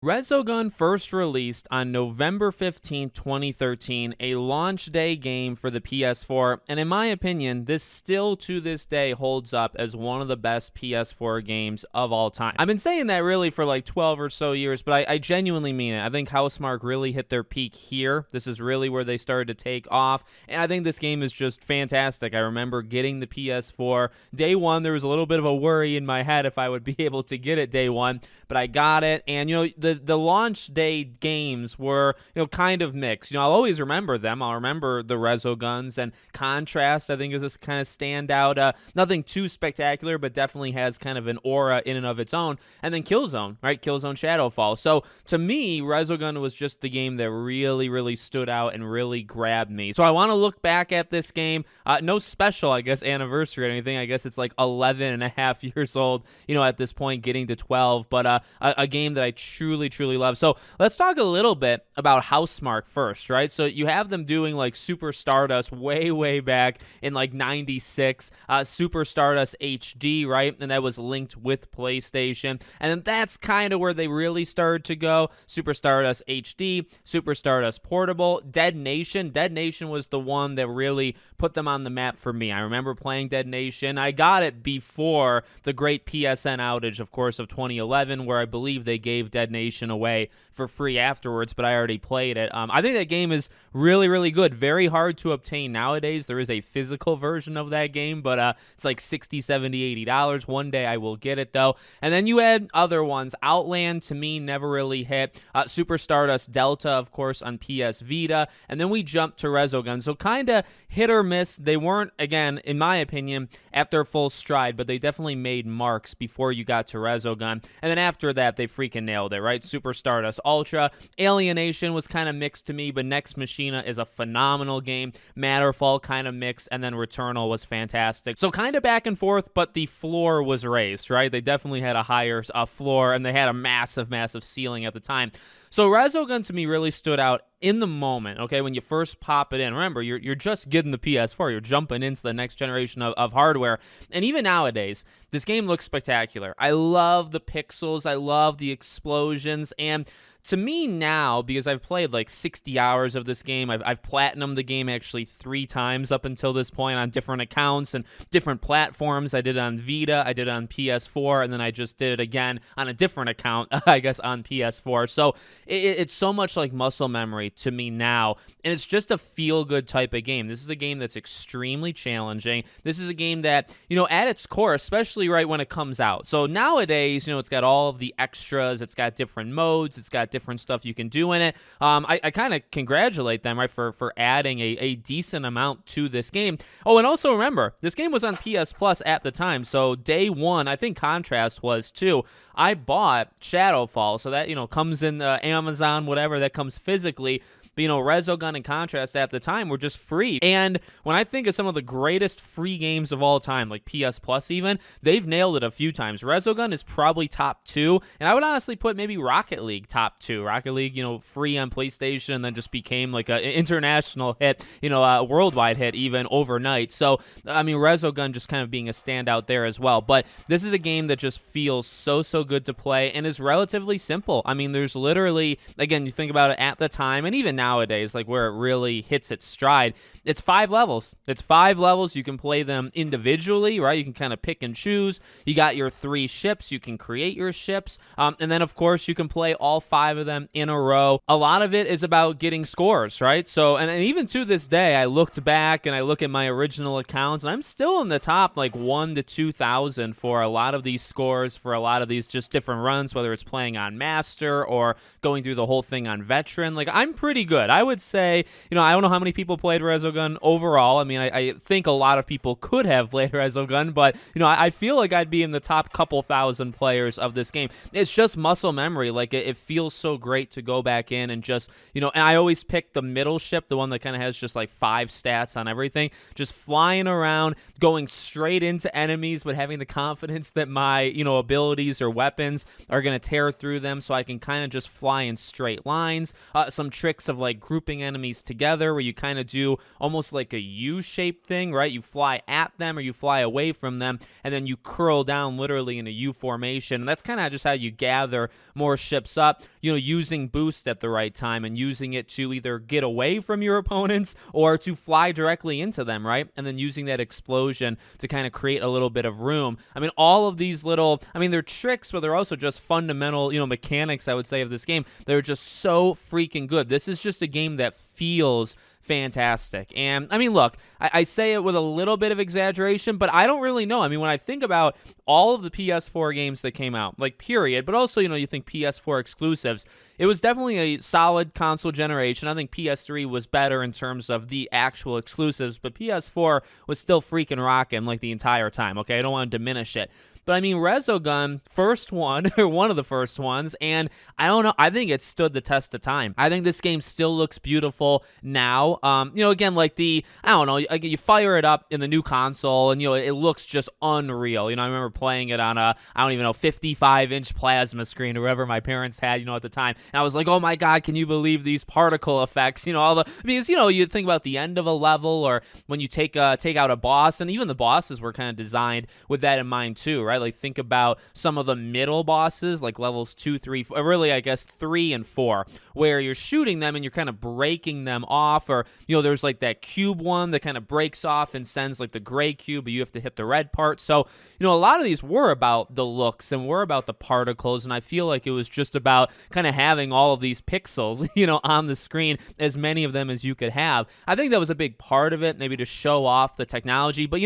Resogun first released on November 15th, 2013, a launch day game for the PS4, and in my opinion, this still to this day holds up as one of the best PS4 games of all time. I've been saying that really for like 12 or so years, but I genuinely mean it. I think Housemarque really hit their peak here. This is really where they started to take off, and I think this game is just fantastic. I remember getting the PS4. Day one, there was a little bit of a worry in my head if I would be able to get it day one, but I got it, and the launch day games were, kind of mixed. I'll always remember them. I'll remember the Resoguns, and Contrast, I think, is this kind of standout. Nothing too spectacular, but definitely has kind of an aura in and of its own. And then Killzone, right? Killzone Shadowfall. So to me, Resogun was just the game that really, really stood out and really grabbed me. So I want to look back at this game. No special, I guess, anniversary or anything. I guess it's like 11 and a half years old, at this point, getting to 12. But a game that I truly love. So let's talk a little bit about Housemarque first, right? So you have them doing like Super Stardust way back in like 96, Super Stardust HD, right? And that was linked with PlayStation. And then that's kind of where they really started to go. Super Stardust HD, Super Stardust Portable, Dead Nation. Dead Nation was the one that really put them on the map for me. I remember playing Dead Nation. I got it before the great PSN outage, of course, of 2011, where I believe they gave Dead Nation away for free afterwards, but I already played it. I think that game is really good. Very hard to obtain nowadays. There is a physical version of that game, but it's like $60, $70, $80. One day I will get it, though. And then you had other ones. Outland, to me, never really hit. Super Stardust Delta, of course, on PS Vita. And then we jumped to Resogun. So kind of hit or miss. They weren't, again, in my opinion, at their full stride, but they definitely made marks before you got to Resogun. And then after that, they freaking nailed it, right? Super Stardust Ultra. Alienation was kind of mixed to me, but Next Machina is a phenomenal game. Matterfall kind of mixed, and then Returnal was fantastic. So kind of back and forth, but the floor was raised, right? They definitely had a higher floor, and they had a massive ceiling at the time. So Resogun to me really stood out in the moment, okay, when you first pop it in. Remember, you're just getting the PS4. You're jumping into the next generation of hardware. And even nowadays, this game looks spectacular. I love the pixels. I love the explosions. And to me now, because I've played like 60 hours of this game, I've platinumed the game actually 3 times up until this point on different accounts and different platforms. I did it on Vita, I did it on PS4, and then I just did it again on a different account, I guess, on PS4. So it's so much like muscle memory to me now, and it's just a feel-good type of game. This is a game that's extremely challenging. This is a game that, at its core, especially right when it comes out. So nowadays, it's got all of the extras, it's got different modes, it's got different stuff you can do in it. I kind of congratulate them, right, for adding a decent amount to this game. Oh, and also remember, this game was on PS Plus at the time, so day one, I think Contrast was too. I bought Shadowfall, so that, comes in Amazon, whatever, that comes physically. But, Resogun and Contrast at the time were just free. And when I think of some of the greatest free games of all time, like PS Plus even, they've nailed it a few times. Resogun is probably top 2, and I would honestly put maybe Rocket League top 2. Rocket League, free on PlayStation, and then just became like an international hit, a worldwide hit even overnight. So, I mean, Resogun just kind of being a standout there as well. But this is a game that just feels so good to play and is relatively simple. I mean, there's literally, again, you think about it at the time, and even nowadays, like where it really hits its stride, it's 5 levels. It's 5 levels. You can play them individually, right? You can kind of pick and choose. You got your 3 ships. You can create your ships. And then, of course, you can play all 5 of them in a row. A lot of it is about getting scores, right? So, and even to this day, I looked back and I look at my original accounts, and I'm still in the top like 1 to 2,000 for a lot of these scores, for a lot of these just different runs, whether it's playing on Master or going through the whole thing on Veteran. Like, I'm pretty good. I would say, I don't know how many people played Resogun overall. I mean, I think a lot of people could have played Resogun, but, I feel like I'd be in the top couple thousand players of this game. It's just muscle memory. Like, it feels so great to go back in and just, and I always pick the middle ship, the one that kind of has just like 5 stats on everything, just flying around, going straight into enemies, but having the confidence that my, abilities or weapons are going to tear through them, so I can kind of just fly in straight lines. Some tricks of of like grouping enemies together where you kind of do almost like a U-shaped thing, right? You fly at them or you fly away from them, and then you curl down literally in a U formation. And that's kind of just how you gather more ships up, using boost at the right time and using it to either get away from your opponents or to fly directly into them, right? And then using that explosion to kind of create a little bit of room. I mean, all of these little, they're tricks, but they're also just fundamental, mechanics, I would say, of this game. They're just so freaking good. This is just a game that feels fantastic. And look, I say it with a little bit of exaggeration, but I don't really know. When I think about all of the PS4 games that came out, like period, but also, you think PS4 exclusives, it was definitely a solid console generation. I think PS3 was better in terms of the actual exclusives, but PS4 was still freaking rocking like the entire time, okay? I don't want to diminish it. But Resogun, first one, or one of the first ones, and I don't know, I think it stood the test of time. I think this game still looks beautiful now. Again, like you fire it up in the new console, and, it looks just unreal. I remember playing it on a, 55-inch plasma screen, or whatever my parents had, at the time. And I was like, oh my God, can you believe these particle effects? Because, you think about the end of a level, or when you take out a boss, and even the bosses were kind of designed with that in mind too, right? Like think about some of the middle bosses, like levels 2, 3, 4, really I guess 3 and 4, where you're shooting them and you're kind of breaking them off, or there's like that cube one that kind of breaks off and sends like the gray cube, but you have to hit the red part. So a lot of these were about the looks and were about the particles, and I feel like it was just about kind of having all of these pixels on the screen, as many of them as you could have. I think that was a big part of it, maybe to show off the technology. But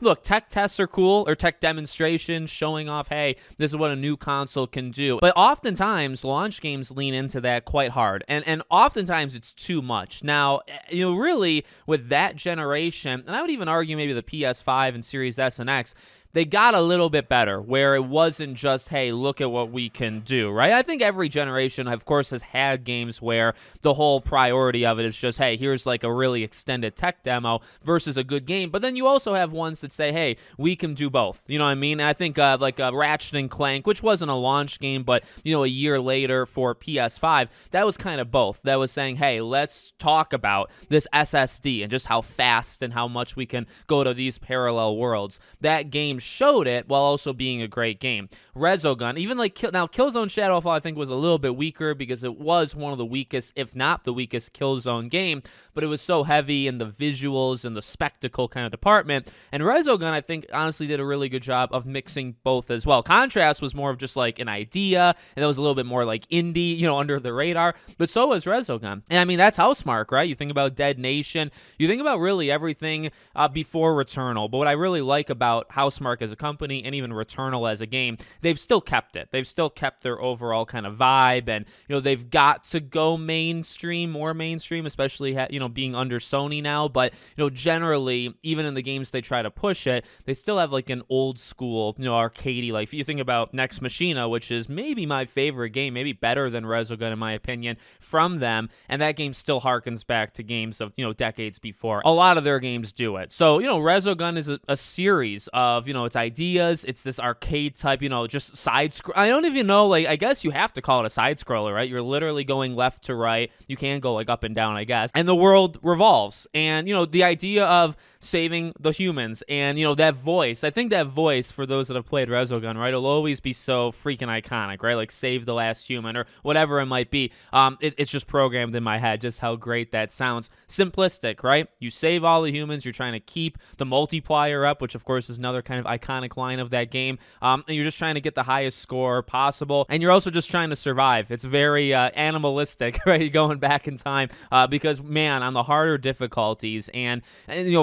look, tech tests are cool, or tech demonstrations showing off, hey, this is what a new console can do. But oftentimes, launch games lean into that quite hard, and oftentimes it's too much. Now, really, with that generation, and I would even argue maybe the PS5 and Series S and X, they got a little bit better, where it wasn't just, hey, look at what we can do, right? I think every generation, of course, has had games where the whole priority of it is just, hey, here's like a really extended tech demo versus a good game. But then you also have ones that say, hey, we can do both. You know what I mean? And I think like Ratchet and Clank, which wasn't a launch game, but, a year later for PS5, that was kind of both. That was saying, hey, let's talk about this SSD and just how fast and how much we can go to these parallel worlds. That game showed it while also being a great game. Resogun, even like Killzone Shadowfall, I think was a little bit weaker because it was one of the weakest, if not the weakest, Killzone game, but it was so heavy in the visuals and the spectacle kind of department. And Resogun, I think, honestly did a really good job of mixing both as well. Contrast was more of just like an idea, and that was a little bit more like indie, under the radar, but so was Resogun. And that's Housemarque, right? You think about Dead Nation, you think about really everything before Returnal. But what I really like about Housemarque as a company, and even Returnal as a game, they've still kept it. They've still kept their overall kind of vibe, and they've got to go mainstream, more mainstream, especially being under Sony now. But generally, even in the games they try to push it, they still have like an old school, arcadey. Like if you think about Nex Machina, which is maybe my favorite game, maybe better than Resogun in my opinion, from them, and that game still harkens back to games of decades before. A lot of their games do it. So Resogun is a series of its ideas. It's this arcade type, just side scroll. I don't even know, like, I guess you have to call it a side scroller, right? You're literally going left to right. You can go like up and down, I guess. And the world revolves. And, the idea of saving the humans and, that voice, I think that voice, for those that have played Resogun, right, will always be so freaking iconic, right? Like save the last human or whatever it might be. It's just programmed in my head just how great that sounds. Simplistic, right? You save all the humans. You're trying to keep the multiplier up, which of course is another kind of iconic line of that game. And you're just trying to get the highest score possible. And you're also just trying to survive. It's very animalistic, right? Going back in time because, man, on the harder difficulties and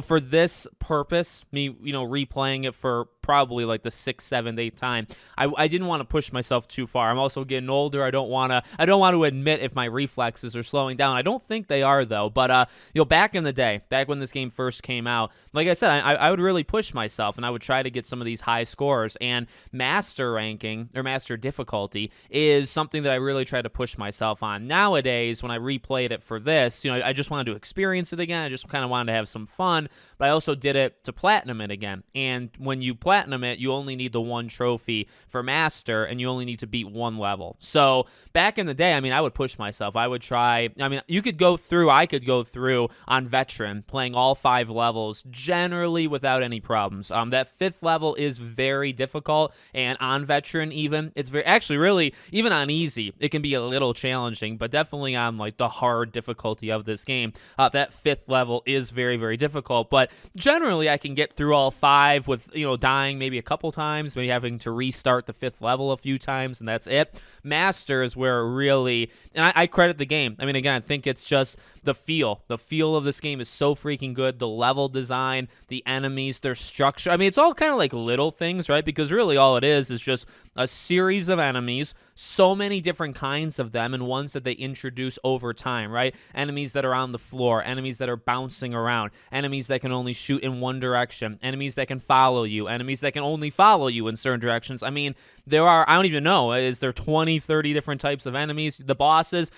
for this purpose, me, replaying it for probably like the 6th, 7th, 8th time, I didn't want to push myself too far. I'm also getting older. I don't want to admit if my reflexes are slowing down. I don't think they are though. But back in the day, back when this game first came out, like I said, I would really push myself and I would try to get some of these high scores. And master ranking or master difficulty is something that I really try to push myself on. Nowadays, when I replayed it for this, I just wanted to experience it again. I just kind of wanted to have some fun, but I also did it to platinum it again. And when you platinum platinum it, you only need the one trophy for master, and you only need to beat one level. So back in the day, I mean, I would push myself. I would try, I mean, I could go through on veteran, playing all 5 levels, generally without any problems. That 5th level is very difficult, and on veteran even, it's very, actually really, even on easy, it can be a little challenging, but definitely on like the hard difficulty of this game, that 5th level is very, very difficult. But generally, I can get through all 5 with, dying maybe a couple times, maybe having to restart the 5th level a few times, and that's it. Master is where it really, and I credit the game. I mean, again, I think it's just the feel. The feel of this game is so freaking good. The level design, the enemies, their structure. I mean, it's all kind of like little things, right? Because really all it is just a series of enemies, so many different kinds of them, and ones that they introduce over time, right? Enemies that are on the floor, enemies that are bouncing around, enemies that can only shoot in one direction, enemies that can follow you, enemies that can only follow you in certain directions. I mean, there are, I don't even know, is there 20, 30 different types of enemies? The bosses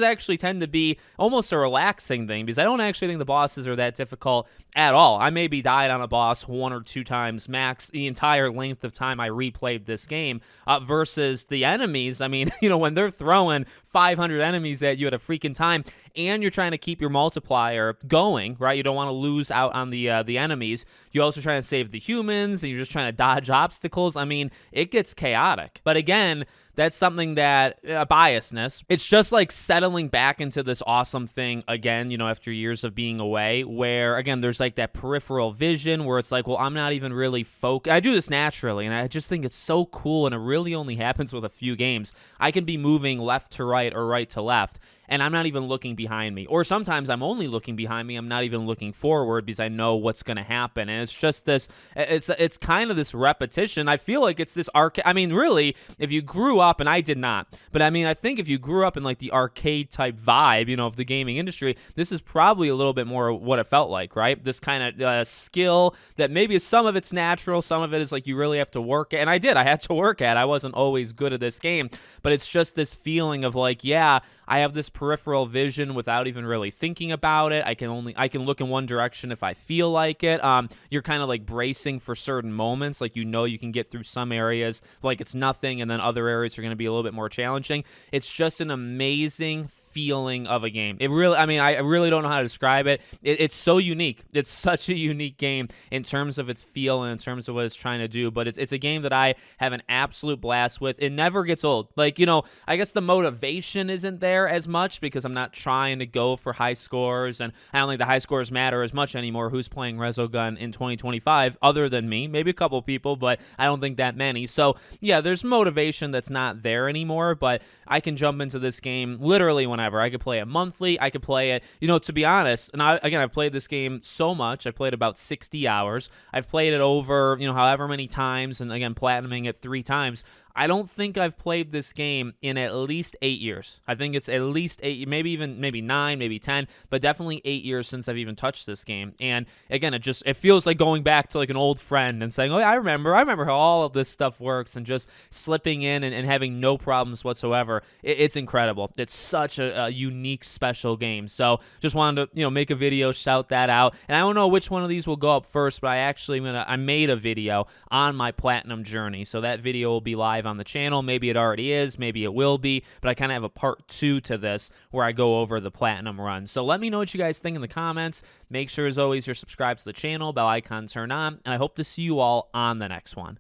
actually tend to be almost a relaxing thing, because I don't actually think the bosses are that difficult at all. I maybe died on a boss 1 or 2 times max the entire length of time I replayed this game, versus the enemies. I mean, when they're throwing 500 enemies at you at a freaking time, and you're trying to keep your multiplier going, right? You don't want to lose out on the enemies. You're also trying to save the humans, and you're just trying to dodge obstacles. I mean, it gets chaotic. But again, that's something that, biasness, it's just like settling back into this awesome thing again, after years of being away, where, again, there's like that peripheral vision where it's like, well, I'm not even really focused. I do this naturally, and I just think it's so cool, and it really only happens with a few games. I can be moving left to right or right to left, and I'm not even looking behind me. Or sometimes I'm only looking behind me. I'm not even looking forward because I know what's going to happen. And it's just this, it's kind of this repetition. I feel like it's this arcade. I mean, really, if you grew up, and I did not, but I mean, I think if you grew up in like the arcade type vibe, of the gaming industry, this is probably a little bit more what it felt like, right? This kind of skill that maybe some of it's natural, some of it is like you really have to work at. And I had to work at. I wasn't always good at this game, but it's just this feeling of like, yeah, I have this peripheral vision without even really thinking about it. I can look in one direction if I feel like it. You're kind of like bracing for certain moments, like you can get through some areas like it's nothing, and then other areas are going to be a little bit more challenging. It's just an amazing feeling of a game. It really, I mean, I really don't know how to describe it. It's so unique. It's such a unique game in terms of its feel and in terms of what it's trying to do, but it's a game that I have an absolute blast with. It never gets old. Like, I guess the motivation isn't there as much because I'm not trying to go for high scores, and I don't think the high scores matter as much anymore. Who's playing Resogun in 2025 other than me? Maybe a couple people, but I don't think that many. So yeah, there's motivation that's not there anymore, but I can jump into this game literally whenever. I could play it monthly. I could play it, to be honest, and I've played this game so much. I've played about 60 hours. I've played it over, however many times, and again, platinuming it 3 times. I don't think I've played this game in at least 8 years. I think it's at least 8, maybe 9, maybe 10, but definitely 8 years since I've even touched this game. And again, it feels like going back to like an old friend and saying, oh, I remember how all of this stuff works, and just slipping in and having no problems whatsoever. It's incredible. It's such a unique, special game. So just wanted to, make a video, shout that out. And I don't know which one of these will go up first, but I made a video on my platinum journey. So that video will be live on the channel. Maybe it already is, maybe it will be, but I kind of have a part 2 to this where I go over the platinum run. So let me know what you guys think in the comments. Make sure, as always, you're subscribed to the channel, bell icon turn on, and I hope to see you all on the next one.